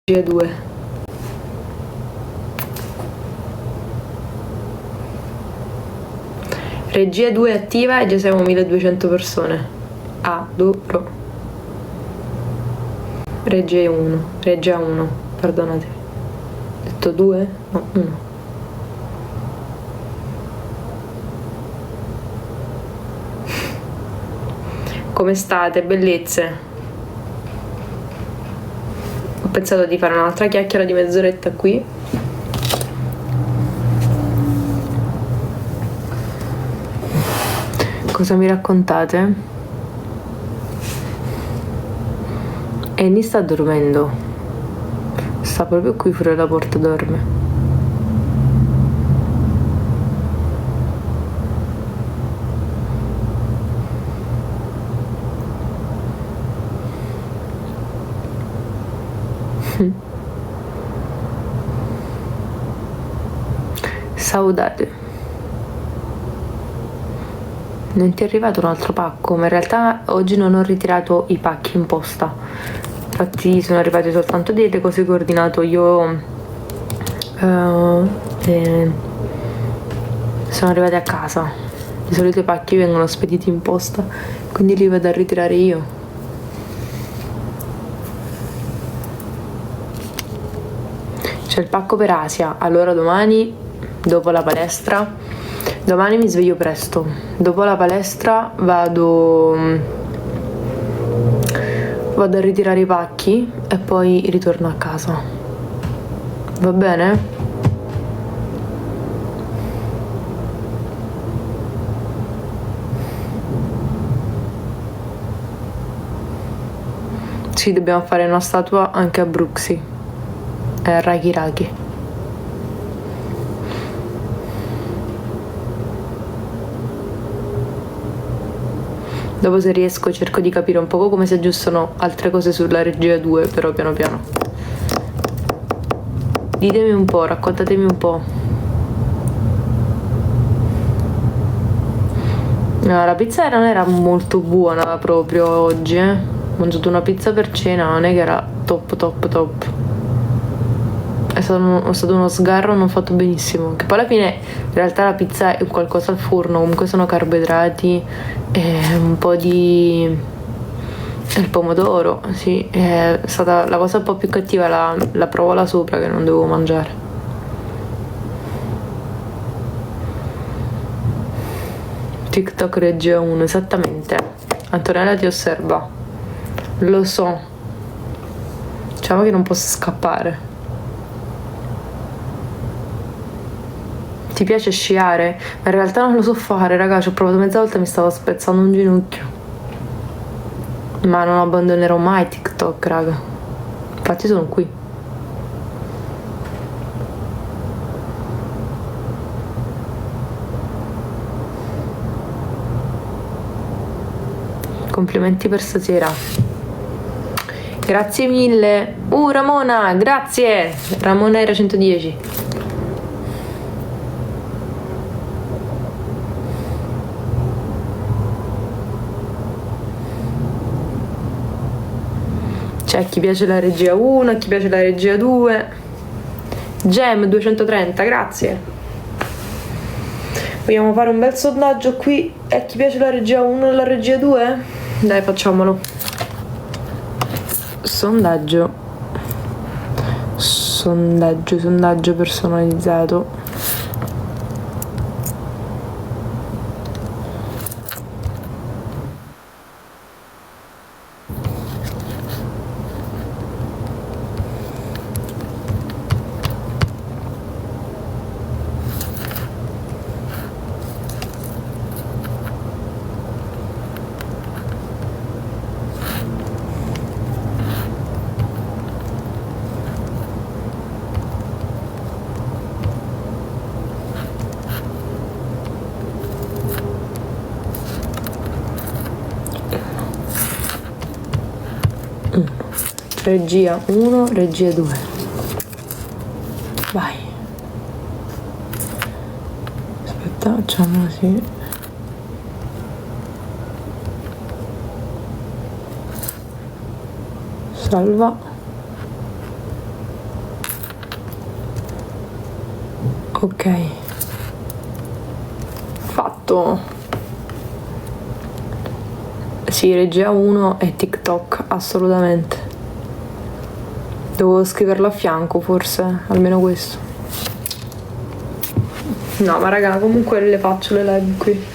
regia 2. Regia 2 attiva e già siamo 1200 persone. Adoro. Regia 1, perdonate. Ho detto 2? No, 1. Come state, bellezze? Ho pensato di fare un'altra chiacchiera di mezz'oretta qui. Cosa mi raccontate? Annie sta dormendo. Sta proprio qui fuori la porta, dorme. Saudade. Non ti è arrivato un altro pacco? Ma in realtà oggi non ho ritirato i pacchi in posta. Infatti sono arrivate soltanto delle cose che ho ordinato io. Sono arrivate a casa. Di solito i pacchi vengono spediti in posta, quindi li vado a ritirare io. C'è il pacco per Asia. Allora domani, dopo la palestra, domani mi sveglio presto. Dopo la palestra vado a ritirare i pacchi e poi ritorno a casa. Va bene? Sì, dobbiamo fare una statua anche a Bruxy e a Raki Raki. Dopo, se riesco, cerco di capire un poco come si aggiustano altre cose sulla regia 2, però piano piano. Ditemi un po', raccontatemi un po'. No, la pizza non era molto buona proprio oggi, Ho mangiato una pizza per cena, non è che era top. È stato uno sgarro non fatto benissimo. Che poi alla fine in realtà la pizza è qualcosa al forno, comunque sono carboidrati e un po' di il pomodoro, sì. È stata la cosa un po' più cattiva, la provola sopra che non dovevo mangiare. TikTok regia 1, esattamente. Antonella ti osserva. Lo so. Diciamo che non posso scappare. Ti piace sciare? Ma in realtà non lo so fare, raga, ci ho provato mezza volta e mi stavo spezzando un ginocchio. Ma non abbandonerò mai TikTok, raga. Infatti sono qui. Complimenti per stasera. Grazie mille. Ramona, grazie. Ramona era 110. C'è chi piace la regia 1, a chi piace la regia 2. Gem 230, grazie. Vogliamo fare un bel sondaggio qui? A chi piace la regia 1 e la regia 2? Dai, facciamolo. Sondaggio personalizzato. Regia 1, regia 2. Vai. Aspetta, facciamo così. Salva. Ok, fatto. Sì, regia 1 e TikTok, assolutamente. Devo scriverlo a fianco forse, almeno questo. No, ma raga, comunque le faccio le live qui.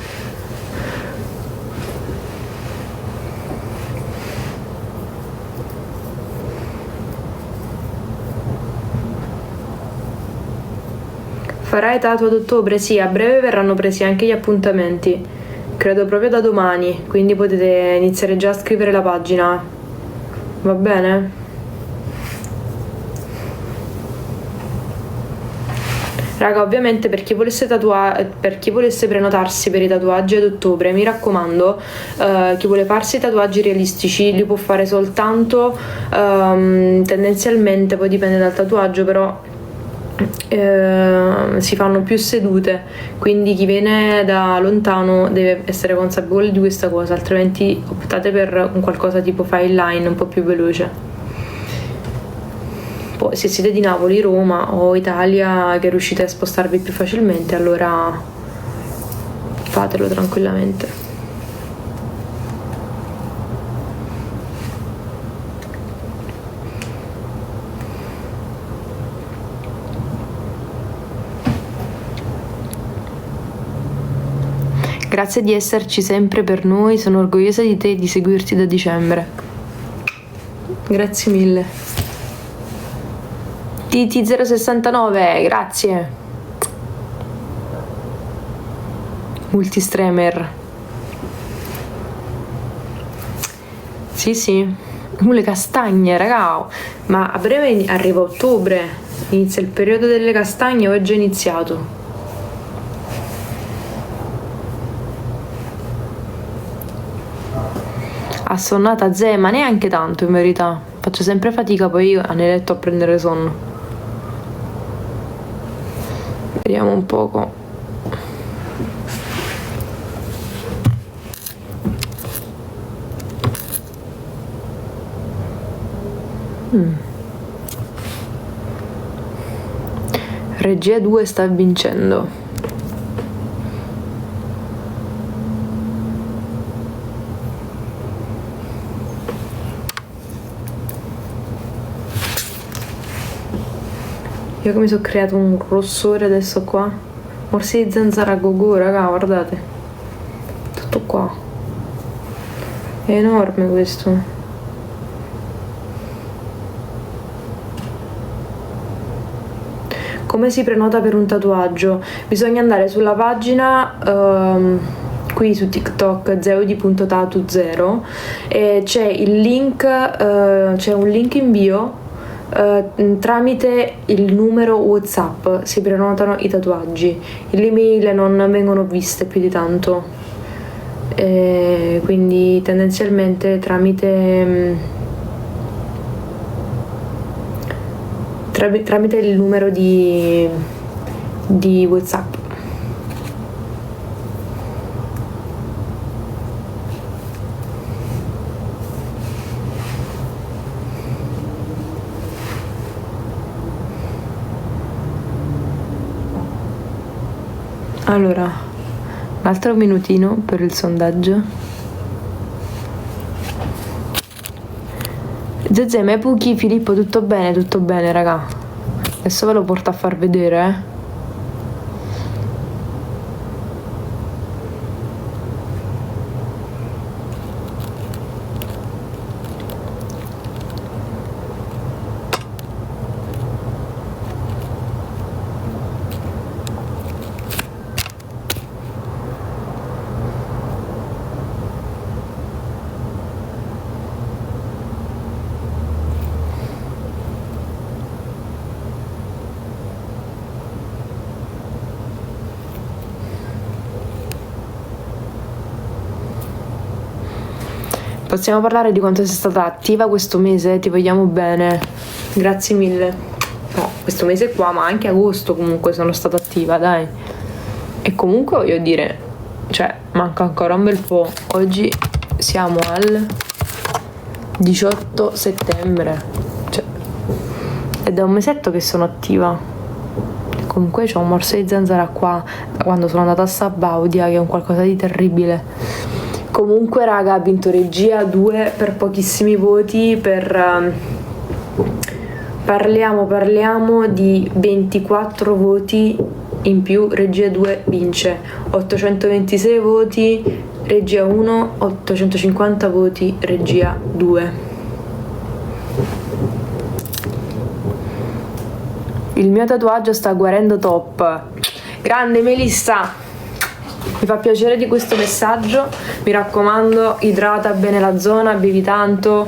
Farai tatu ad ottobre? Sì, a breve verranno presi anche gli appuntamenti. Credo proprio da domani, quindi potete iniziare già a scrivere la pagina. Va bene? Raga, ovviamente per chi volesse prenotarsi per i tatuaggi ad ottobre, mi raccomando, chi vuole farsi i tatuaggi realistici li può fare soltanto tendenzialmente, poi dipende dal tatuaggio, però si fanno più sedute, quindi chi viene da lontano deve essere consapevole di questa cosa, altrimenti optate per un qualcosa tipo file line un po' più veloce. Poi se siete di Napoli, Roma o Italia che riuscite a spostarvi più facilmente, allora fatelo tranquillamente. Grazie di esserci sempre per noi, sono orgogliosa di te e di seguirti da dicembre. Grazie mille. TT069, grazie. Multistreamer. Sì. Le castagne, raga. Ma a breve arriva ottobre. Inizia il periodo delle castagne o è già iniziato? Assonnata Zè, ma neanche tanto in verità. Faccio sempre fatica poi a letto a prendere sonno. Vediamo un poco. Regia 2 sta vincendo. Io che mi sono creato un rossore adesso qua. Morsi di zanzara a go-go, raga, guardate. Tutto qua. È enorme questo. Come si prenota per un tatuaggio? Bisogna andare sulla pagina qui su TikTok zeudi.tatu0 e c'è il link, c'è un link in bio. Tramite il numero WhatsApp si prenotano i tatuaggi, le mail non vengono viste più di tanto, quindi tendenzialmente tramite il numero di WhatsApp. Allora, un altro minutino per il sondaggio. Zezé, Mepuchi, Filippo, tutto bene, raga. Adesso ve lo porto a far vedere, Possiamo parlare di quanto sei stata attiva questo mese? Ti vogliamo bene. Grazie mille. No, questo mese qua, ma anche agosto comunque sono stata attiva, dai. E comunque voglio dire, cioè, manca ancora un bel po'. Oggi siamo al 18 settembre. Cioè, è da un mesetto che sono attiva. Comunque c'ho un morso di zanzara qua da quando sono andata a Sabaudia, che è un qualcosa di terribile. Comunque raga, ha vinto regia 2 per pochissimi voti, parliamo di 24 voti in più, regia 2 vince. 826 voti regia 1, 850 voti regia 2. Il mio tatuaggio sta guarendo top. Grande Melissa, mi fa piacere di questo messaggio. Mi raccomando, idrata bene la zona, bevi tanto,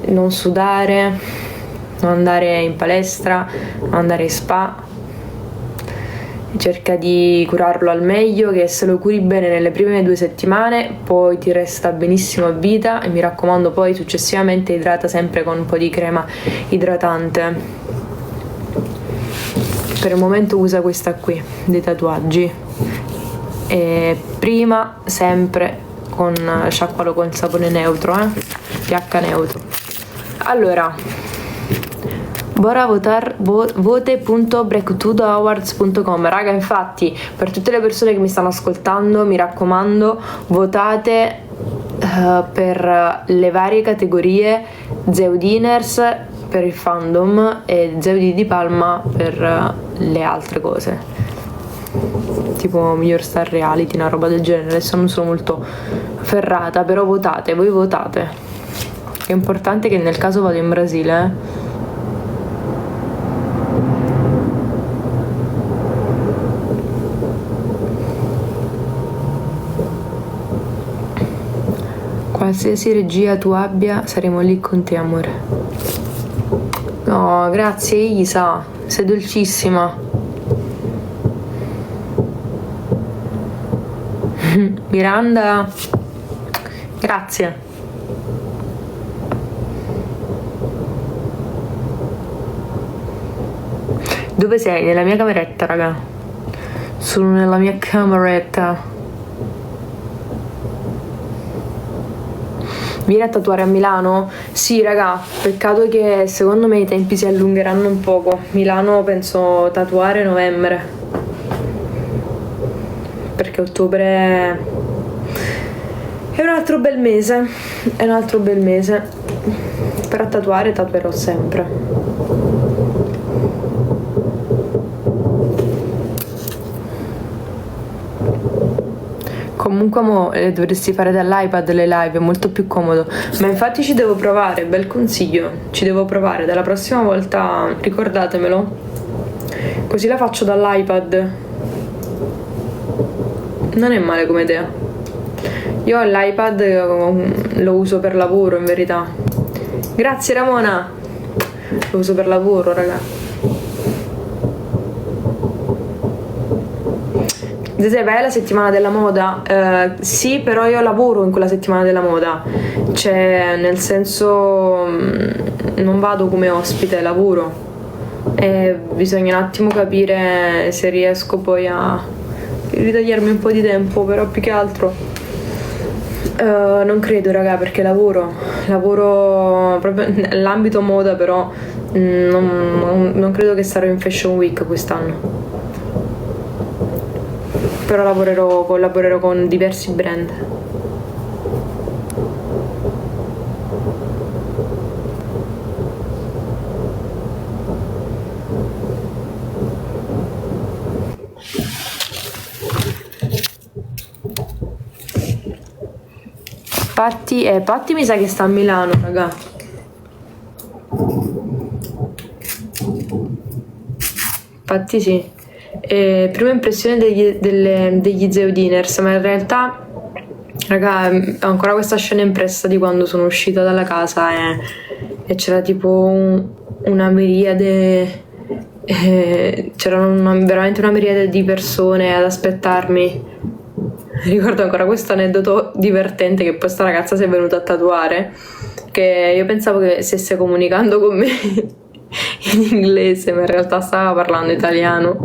non sudare, non andare in palestra, non andare in spa. Cerca di curarlo al meglio, che se lo curi bene nelle prime 2 settimane poi ti resta benissimo a vita, e mi raccomando poi successivamente idrata sempre con un po' di crema idratante. Per il momento usa questa qui dei tatuaggi, e prima sempre con sciacqualo con sapone neutro, pH neutro. Allora, Bora votar vote.breakthroughawards.com. Raga, infatti, per tutte le persone che mi stanno ascoltando, mi raccomando, votate per le varie categorie: Zeudiners per il fandom e Zeudi di Palma per le altre cose, tipo miglior star reality, una roba del genere. Adesso non sono molto ferrata, però votate, voi votate. È importante che nel caso vado in Brasile, qualsiasi regia tu abbia, saremo lì con te, amore. No, grazie Isa, sei dolcissima. Miranda, grazie. Dove sei? Nella mia cameretta, raga. Sono nella mia cameretta. Vieni a tatuare a Milano? Sì, raga, peccato che secondo me i tempi si allungheranno un poco. Milano penso tatuare novembre, perché ottobre è un altro bel mese. È un altro bel mese. Però tatuare tatuerò sempre. Comunque mo dovresti fare dall'iPad le live, è molto più comodo. Ma infatti ci devo provare, bel consiglio. Ci devo provare, dalla prossima volta ricordatemelo. Così la faccio dall'iPad. Non è male come idea. Io l'iPad lo uso per lavoro, in verità. Grazie Ramona. Lo uso per lavoro, raga. Vai alla settimana della moda? Sì, però io lavoro in quella settimana della moda, cioè nel senso non vado come ospite, lavoro, e bisogna un attimo capire se riesco poi a ritagliarmi un po' di tempo, però più che altro non credo, raga, perché lavoro proprio nell'ambito moda, però non credo che sarò in Fashion Week quest'anno. Però collaborerò con diversi brand. Patti mi sa che sta a Milano, raga. Patti sì. Prima impressione degli Zeudiners, ma in realtà, raga, ho ancora questa scena impressa di quando sono uscita dalla casa e c'era tipo una miriade, c'erano veramente una miriade di persone ad aspettarmi. Ricordo ancora questo aneddoto divertente, che poi sta ragazza si è venuta a tatuare, che io pensavo che stesse comunicando con me in inglese, ma in realtà stava parlando italiano.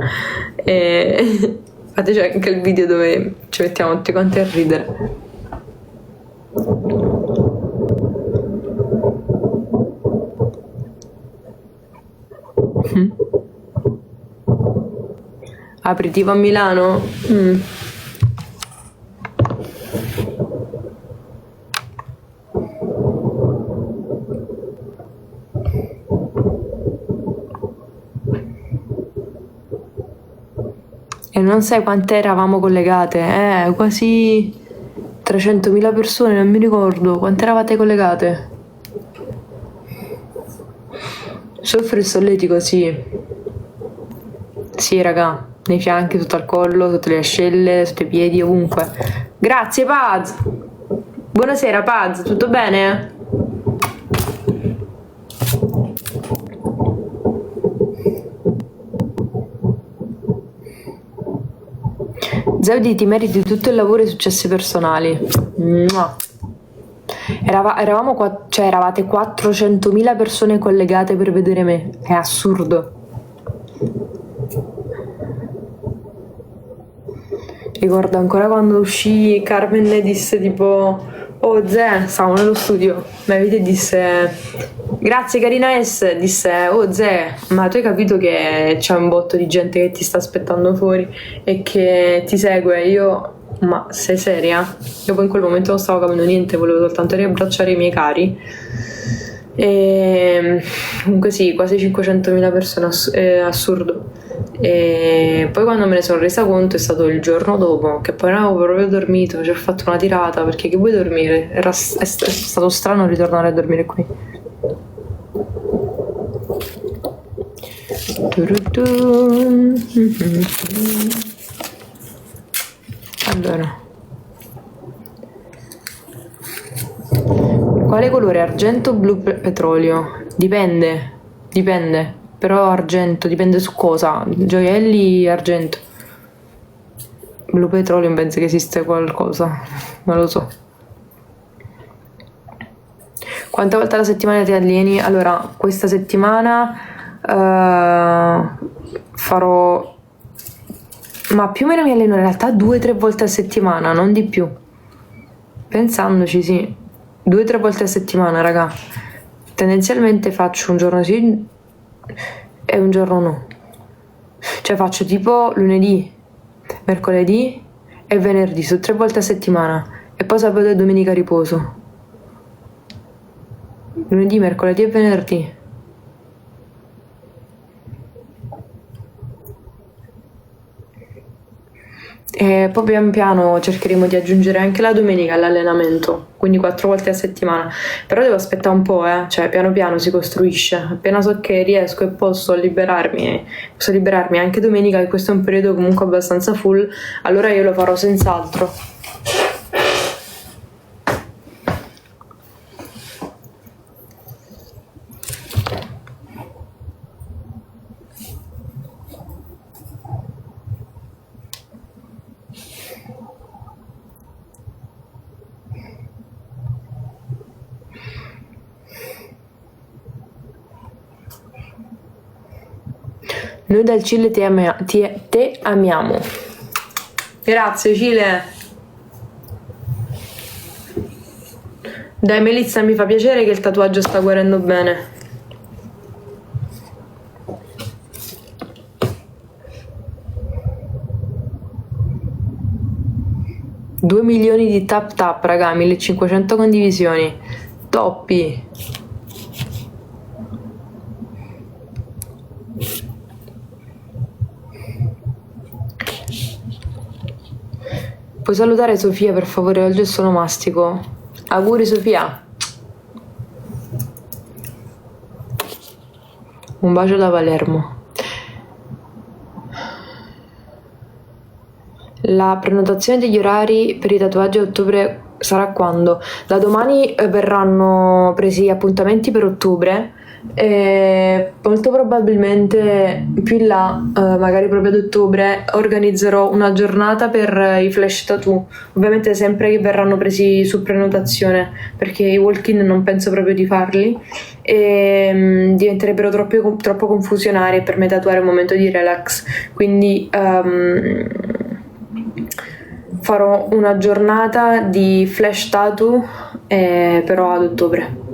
E infatti c'è anche il video dove ci mettiamo tutti quanti a ridere. Aperitivo a Milano? Mm. E non sai quante eravamo collegate? Quasi 300.000 persone, non mi ricordo. Quante eravate collegate? Soffre il solletico, sì. Sì, raga, nei fianchi, sotto al collo, sotto le ascelle, sotto i piedi, ovunque. Grazie, Paz! Buonasera, Paz, tutto bene? Zeudi, ti meriti tutto il lavoro e i successi personali. Mua. Eravate 400.000 persone collegate per vedere me. È assurdo. Ricordo ancora quando uscì, Carmen ne disse tipo: oh Ze, stavo nello studio, mi vede e disse: grazie Carina S, disse: oh Ze, ma tu hai capito che c'è un botto di gente che ti sta aspettando fuori e che ti segue? Io: ma sei seria? Io poi in quel momento non stavo capendo niente, volevo soltanto riabbracciare i miei cari. E comunque sì, quasi 500.000 persone, è assurdo. E poi quando me ne sono resa conto è stato il giorno dopo, che poi non avevo proprio dormito, ci ho fatto una tirata, perché che vuoi dormire? È stato strano ritornare a dormire qui. Allora, quale colore? Argento o blu petrolio? Dipende, però argento, dipende su cosa. Gioielli, argento. Blu petrolio, penso che esiste qualcosa, non lo so. Quante volte alla settimana ti alleni? Allora, questa settimana farò, ma più o meno mi alleno in realtà 2-3 volte a settimana, non di più. Pensandoci, sì, 2-3 volte a settimana, raga. Tendenzialmente faccio un giorno sì e un giorno no. Cioè faccio tipo lunedì, mercoledì e venerdì, su 3 volte a settimana. E poi sabato e domenica riposo. Lunedì, mercoledì e venerdì. E poi pian piano cercheremo di aggiungere anche la domenica all'allenamento, quindi 4 volte a settimana. Però devo aspettare un po', cioè piano piano si costruisce. Appena so che riesco e posso liberarmi anche domenica, che questo è un periodo comunque abbastanza full, allora io lo farò senz'altro. Noi dal Cile te amiamo. Grazie Cile. Dai Melissa, mi fa piacere che il tatuaggio sta guarendo bene. $2 milioni di tap, raga, 1500 condivisioni. Toppi. Puoi salutare Sofia per favore, oggi sono mastico. Auguri Sofia. Un bacio da Palermo. La prenotazione degli orari per i tatuaggi a ottobre sarà quando? Da domani verranno presi appuntamenti per ottobre e molto probabilmente più in là, magari proprio ad ottobre, organizzerò una giornata per i flash tattoo, ovviamente sempre che verranno presi su prenotazione, perché i walk-in non penso proprio di farli e diventerebbero troppo confusionari per me tatuare un momento di relax, quindi farò una giornata di flash tattoo però ad ottobre.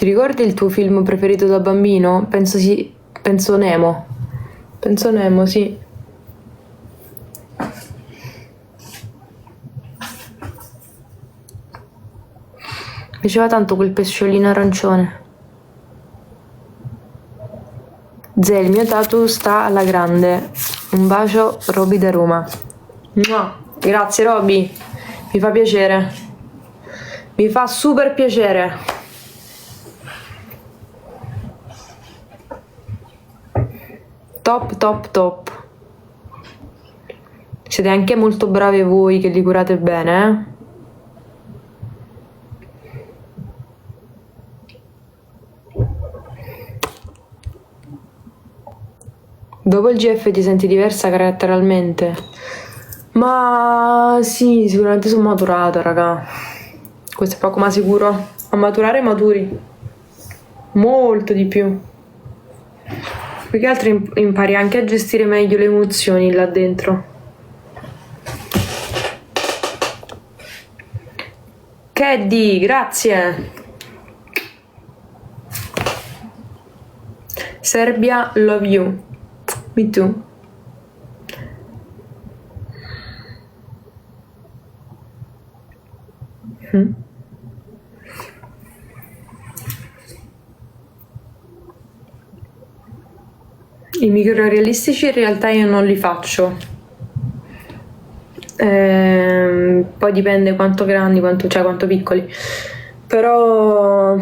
Ti ricordi il tuo film preferito da bambino? Penso sì, penso Nemo. Penso Nemo, sì. Mi piaceva tanto quel pesciolino arancione. Zè, il mio tatu sta alla grande. Un bacio, Roby da Roma. Mua. Grazie Roby, mi fa piacere. Mi fa super piacere. Top, top, top. Siete anche molto bravi voi che li curate bene, eh? Dopo il GF ti senti diversa caratterialmente? Ma sì, sicuramente sono maturata, raga. Questo è poco ma sicuro. A maturare maturi. Molto di più. Più che altro impari anche a gestire meglio le emozioni là dentro. Caddy, grazie. Serbia, love you. Me too. I microrealistici in realtà io non li faccio. Poi dipende quanto grandi, quanto piccoli. Però...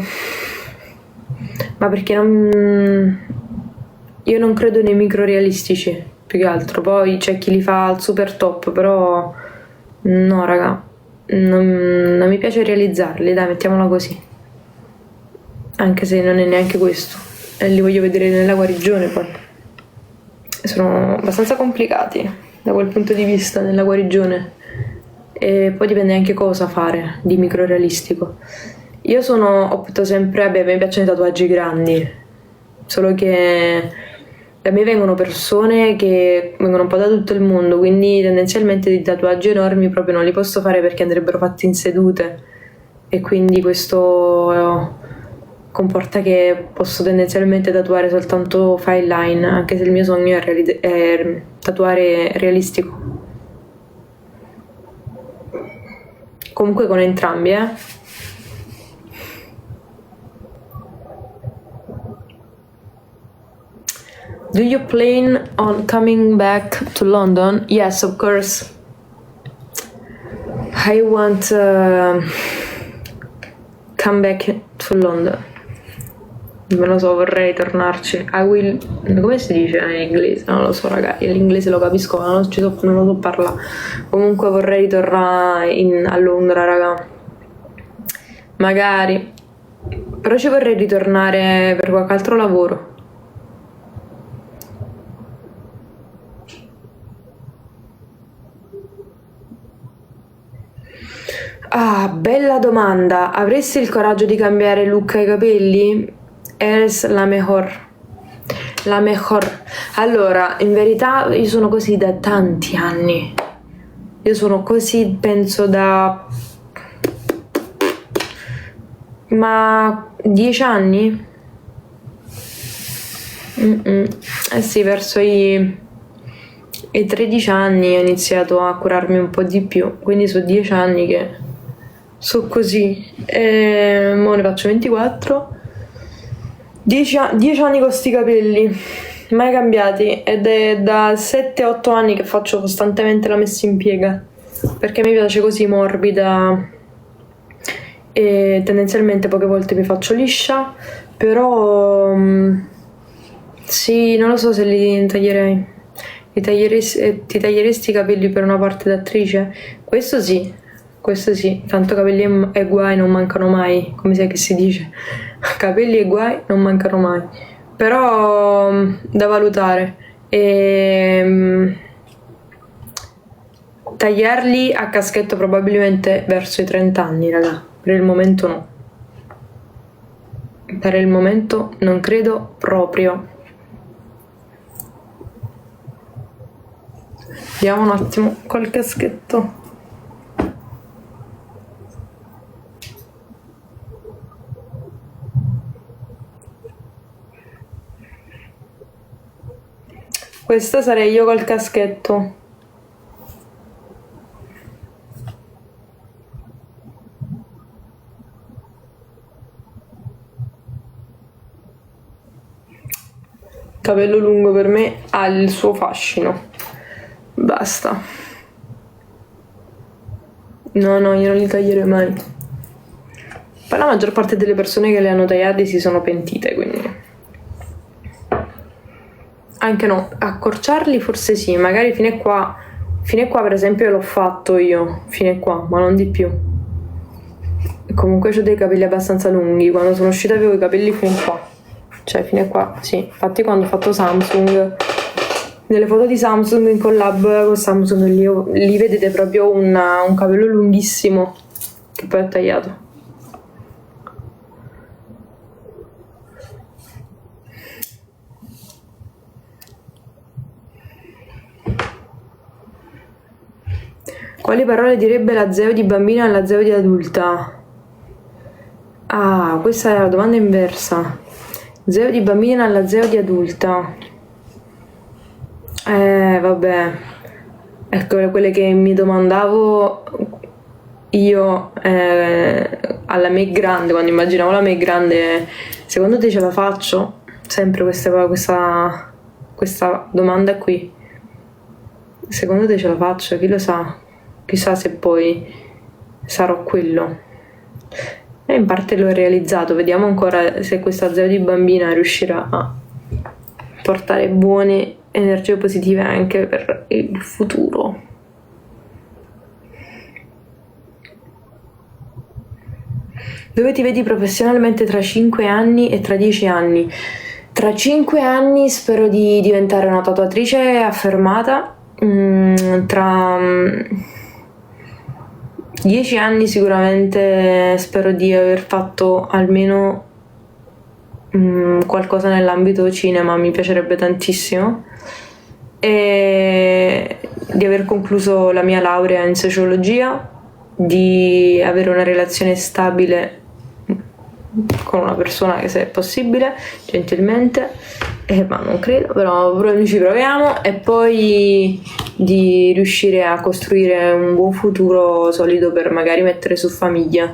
Ma perché io non credo nei microrealistici, più che altro. Poi c'è chi li fa al super top, però... No, raga. Non mi piace realizzarli, dai, mettiamola così. Anche se non è neanche questo. E li voglio vedere nella guarigione poi. Sono abbastanza complicati da quel punto di vista nella guarigione. E poi dipende anche cosa fare di microrealistico. Io opto sempre, a me piacciono i tatuaggi grandi, solo che da me vengono persone che vengono un po' da tutto il mondo, quindi tendenzialmente di tatuaggi enormi proprio non li posso fare perché andrebbero fatti in sedute e quindi questo comporta che posso tendenzialmente tatuare soltanto fine line, anche se il mio sogno è tatuare realistico. Comunque con entrambi, Do you plan on coming back to London? Yes, of course. I want come back to London. Non lo so, vorrei tornarci. I will... Come si dice in inglese? Non lo so, ragazzi. L'inglese lo capisco, ma non lo so parlare. Comunque vorrei tornare a Londra, raga. Magari. Però ci vorrei ritornare per qualche altro lavoro. Ah, bella domanda. Avresti il coraggio di cambiare look ai capelli? Eres la mejor. La mejor. Allora, in verità io sono così da tanti anni. Io sono così, penso da... Ma 10 anni? Eh sì, verso i 13 anni ho iniziato a curarmi un po' di più. Quindi sono 10 anni che... So così, mo ne faccio 24, 10 anni con sti capelli, mai cambiati, ed è da 7-8 anni che faccio costantemente la messa in piega, perché mi piace così morbida e tendenzialmente poche volte mi faccio liscia, però sì, non lo so se li taglierei. Ti taglieresti i capelli per una parte d'attrice? Questo sì, tanto capelli e guai non mancano mai, come sai che si dice, capelli e guai non mancano mai, però da valutare. Tagliarli a caschetto probabilmente verso i 30 anni, raga, per il momento no. Per il momento non credo proprio. Vediamo un attimo col caschetto. Questa sarei io col caschetto. Capello lungo per me ha il suo fascino. Basta. No, io non li taglierei mai. Poi la maggior parte delle persone che li hanno tagliati si sono pentite, quindi... Anche no, accorciarli forse sì, magari fino a qua per esempio l'ho fatto io, fino a qua, ma non di più. E comunque ho dei capelli abbastanza lunghi, quando sono uscita avevo i capelli fino a qua, cioè fino a qua, sì. Infatti quando ho fatto Samsung, nelle foto di Samsung in collab con Samsung, lì vedete proprio un capello lunghissimo che poi ho tagliato. Quali parole direbbe la Zeo di bambina alla Zeo di adulta? Ah, questa è la domanda inversa. Zeo di bambina alla Zeo di adulta. Vabbè. Ecco, quelle che mi domandavo io alla me grande, quando immaginavo la me grande, secondo te ce la faccio? Sempre questa domanda qui. Secondo te ce la faccio? Chi lo sa? Chissà se poi sarò quello. E in parte l'ho realizzato, vediamo ancora se questa Zeo di bambina riuscirà a portare buone energie positive anche per il futuro. Dove ti vedi professionalmente tra 5 anni e tra 10 anni? Tra 5 anni spero di diventare una tatuatrice affermata. Tra 10 anni sicuramente spero di aver fatto almeno qualcosa nell'ambito cinema, mi piacerebbe tantissimo, e di aver concluso la mia laurea in sociologia, di avere una relazione stabile con una persona che, se è possibile, gentilmente, ma non credo, però noi ci proviamo, e poi di riuscire a costruire un buon futuro solido per magari mettere su famiglia,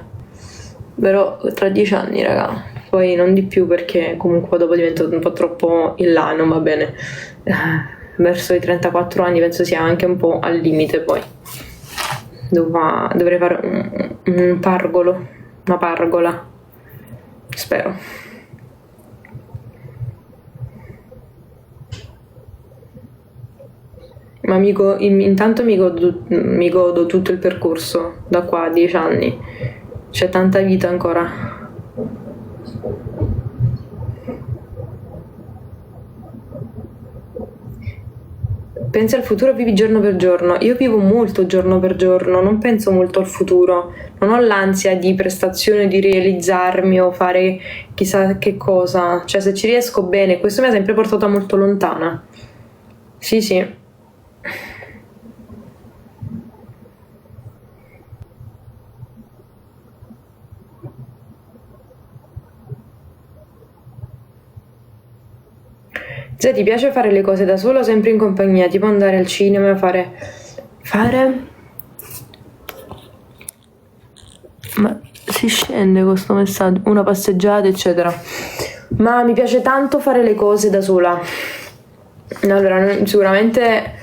però tra 10 anni, raga, poi non di più, perché comunque dopo divento un po' troppo in là, non va bene. Verso i 34 anni penso sia anche un po' al limite, poi dovrei fare un pargolo, una pargola, spero. Ma intanto mi godo tutto il percorso da qua a 10 anni, c'è tanta vita ancora. Pensi al futuro, vivi giorno per giorno? Io vivo molto giorno per giorno, non penso molto al futuro, non ho l'ansia di prestazione, di realizzarmi o fare chissà che cosa, cioè se ci riesco bene, questo mi ha sempre portato molto lontana. Sì. Se ti piace fare le cose da solo o sempre in compagnia, tipo andare al cinema, fare... Ma si scende questo messaggio, una passeggiata, eccetera. Ma mi piace tanto fare le cose da sola. Allora, sicuramente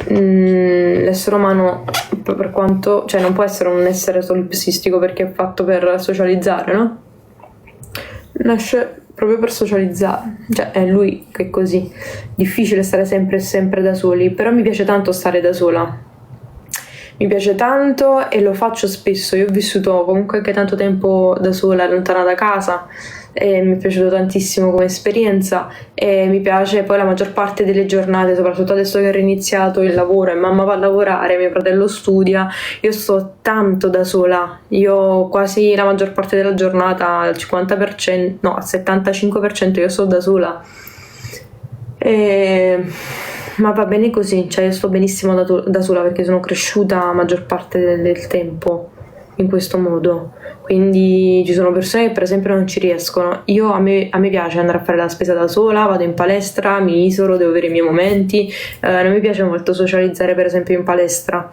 l'essere umano, per quanto, cioè non può essere un essere solipsistico, perché è fatto per socializzare, no? Nasce proprio per socializzare, cioè è lui che è così. Difficile stare sempre e sempre da soli, però mi piace tanto stare da sola. Mi piace tanto e lo faccio spesso. Io ho vissuto comunque anche tanto tempo da sola, lontana da casa, e mi è piaciuto tantissimo come esperienza, e mi piace poi la maggior parte delle giornate, soprattutto adesso che ho riniziato il lavoro e mamma va a lavorare, mio fratello studia, io sto tanto da sola. Io quasi la maggior parte della giornata, al 50%, no, al 75% io sto da sola, ma va bene così, cioè io sto benissimo da sola, perché sono cresciuta la maggior parte del tempo in questo modo. Quindi ci sono persone che per esempio non ci riescono. A me piace andare a fare la spesa da sola, vado in palestra, mi isolo, devo avere i miei momenti. Non mi piace molto socializzare per esempio in palestra.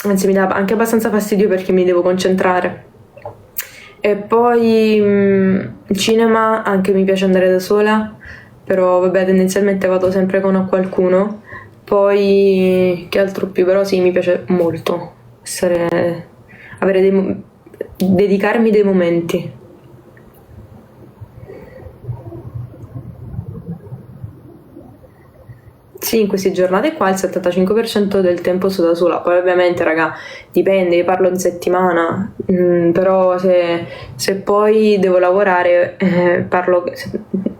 Anzi, mi dà anche abbastanza fastidio perché mi devo concentrare. E poi il cinema anche mi piace andare da sola, però vabbè, tendenzialmente vado sempre con qualcuno. Poi che altro più, però sì, mi piace molto dedicarmi dei momenti. Sì, in queste giornate qua il 75% del tempo sto da sola, poi ovviamente raga dipende, io parlo in settimana, però se poi devo lavorare parlo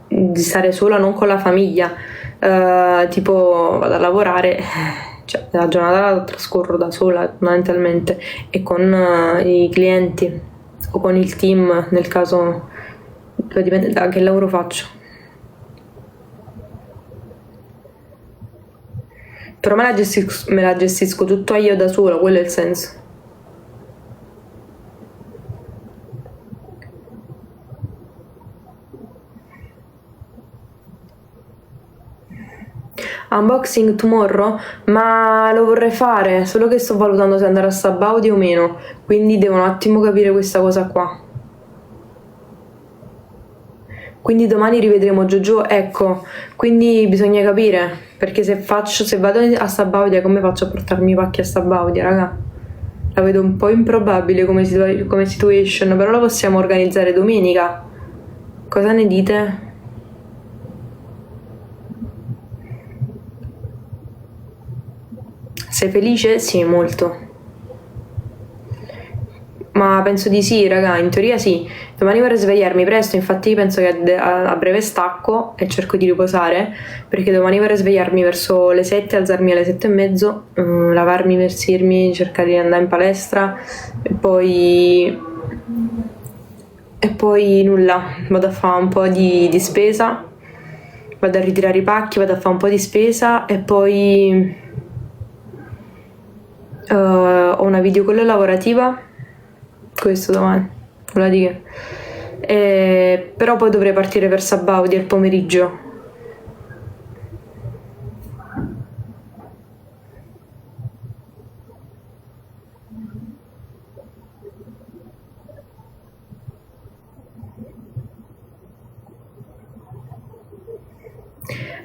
di stare sola, non con la famiglia, tipo vado a lavorare, cioè la giornata la trascorro da sola fondamentalmente e con i clienti o con il team nel caso, poi dipende da che lavoro faccio. Però me la gestisco tutto io da sola, quello è il senso. Unboxing tomorrow? Ma lo vorrei fare, solo che sto valutando se andare a Sabaudi o meno, quindi devo un attimo capire questa cosa qua. Quindi domani rivedremo JoJo, ecco, quindi bisogna capire, perché se vado a Sabaudia come faccio a portarmi i pacchi a Sabaudia, raga? La vedo un po' improbabile come situation, però la possiamo organizzare domenica. Cosa ne dite? Sei felice? Sì, molto. Ma penso di sì, raga, in teoria sì. Domani vorrei svegliarmi presto, infatti penso che a breve stacco e cerco di riposare, perché domani vorrei svegliarmi verso le 7, alzarmi alle 7:30, lavarmi, vestirmi, cercare di andare in palestra e poi nulla, vado a fare un po' di spesa, vado a ritirare i pacchi, vado a fare un po' di spesa e poi ho una videocall lavorativa, questo domani, nulla di che. Però poi dovrei partire per Sabaudi al pomeriggio.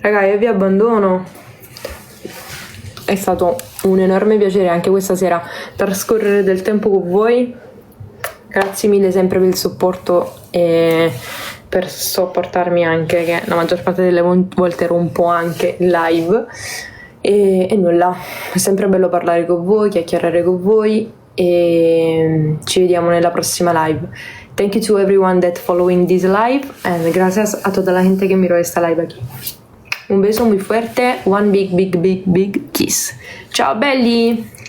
Raga, io vi abbandono. È stato un enorme piacere anche questa sera trascorrere del tempo con voi. Grazie mille sempre per il supporto e per sopportarmi anche, che la maggior parte delle volte rompo anche il live. E nulla, è sempre bello parlare con voi, chiacchierare con voi e ci vediamo nella prossima live. Thank you to everyone that following this live and gracias a toda la gente que miró esta live aquí. Un beso muy fuerte, one big kiss. Ciao belli!